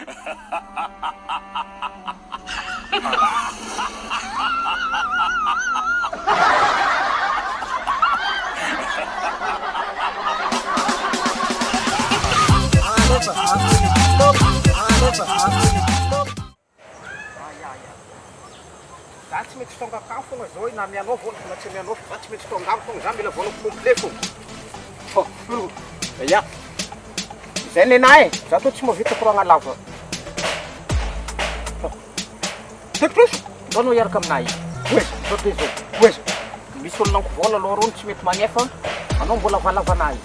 Tsy mety tonga kafo fogna zao na mianao vola na tsy mianao fa tsy mety tonga fogna za mila vola complet fogna. Ya. Zay nenahy, za tô tsy mahavita koragna lava. Teknisy, donao iaraka aminahy. Oeza, zao de zao. Oeza. Misy olonako vola aloha rony tsy mety magnefa, anao mbola valavanay.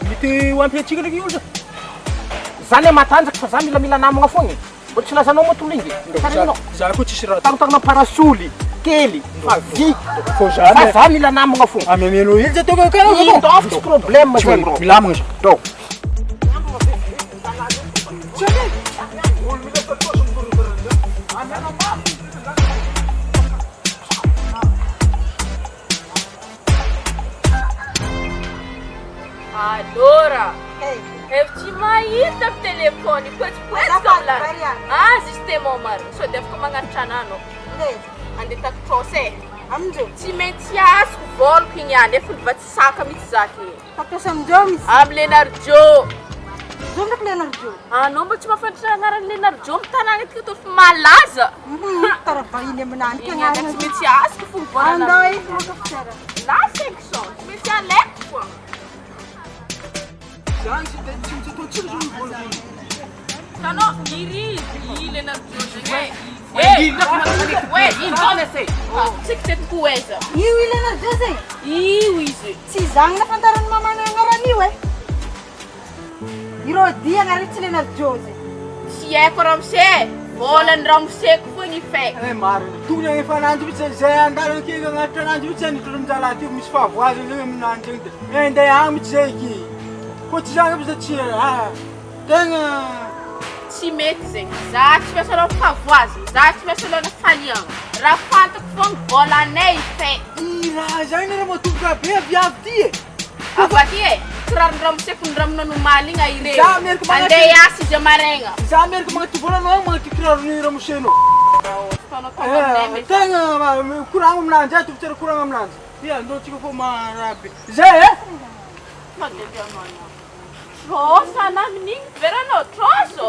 Mety ho ampy-antsika ndraiky io za. Za le matanjaka fa za mila namagna fogna. Mbola tsy lazanao motolingy. Za koa tsisy raha. Tagna parasoly kely fa vy. Fô za za mila namagna fogna. Amiamianao hely za toko karaha zao. Ino tsy problème zay bro. Milamagna za. Tô. Allora, efi-tsy mahita amin'ny telefony, poetsika amilany. Justement maro, sao dia afaka magnanatra ananao. Andeha taky Trosa e. Tsy maintsy azoko voloko igny any, efa nivatsy saka mihitsy zaka e. Fampiasa amindreo misy. Amin'ny Lenarjo. Zao ndraiky Lenarjo. Anao mba tsy mahafantatra anaran'ny Lenarjo amin'ny tanàna etika tô fa malaza. Karaha vahiny aminany Igny any tsy maintsy azoko fo volana. Andao e, maka fiara. La 500, tsy maintsy alaiko foa. Zany tsy totsika zao ny vola. Tanao, iry Lenarjo zegny e. Tsika teto kuweza. Io Lenarjo zay? Io izy. Tsy zagny nafantarany mamana agnaran'io e. Irô dia agnarantsy Lenarjo zay. Tsy haiko ramose, volany ramoseko foana ifeko. Marina, togna efa nanjy mihitsy zay andalana kely agnatitra ananjy mihitsy nitondra amin'izalahy ty misy fahavoazy zay aminanjy zegny dia andeha agny mihitsy zay ky. Koa tsy zagny amizay tsy tegna tsy mety zegny. Za tsy miasa aloha fahavoazy, za tsy miasa aloha faliagna. Raha fantako foana volanay ifeko. I raha zagny raha matomboka be aviavy ty e. Avy e, kirarony ramoseko ny ramonao nomaly igny aire. Za miaraka magnaty. Andeha hiasa izy amaregna. Za miaraka magnaty volanao magnaty kirarony ramosenao. Tegna koragno aminanjy tovitsara koragno aminanjy. Ia, andao tsika fô marabe. Zay e? Mandeha amana. Trosa na amin'igny veranao Trosa.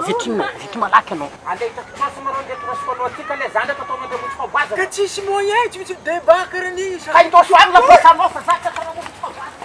Vity malaky anao. Andeha hitako Trosa marao andeha Trosa anao atsika le zany rehefa ataonao andeha motro favoaza. Ka tsisy moyen, tsy misy débat karahan'igny. Ka indao soagny la fosanao fa za tsy ataonao motro favoaza.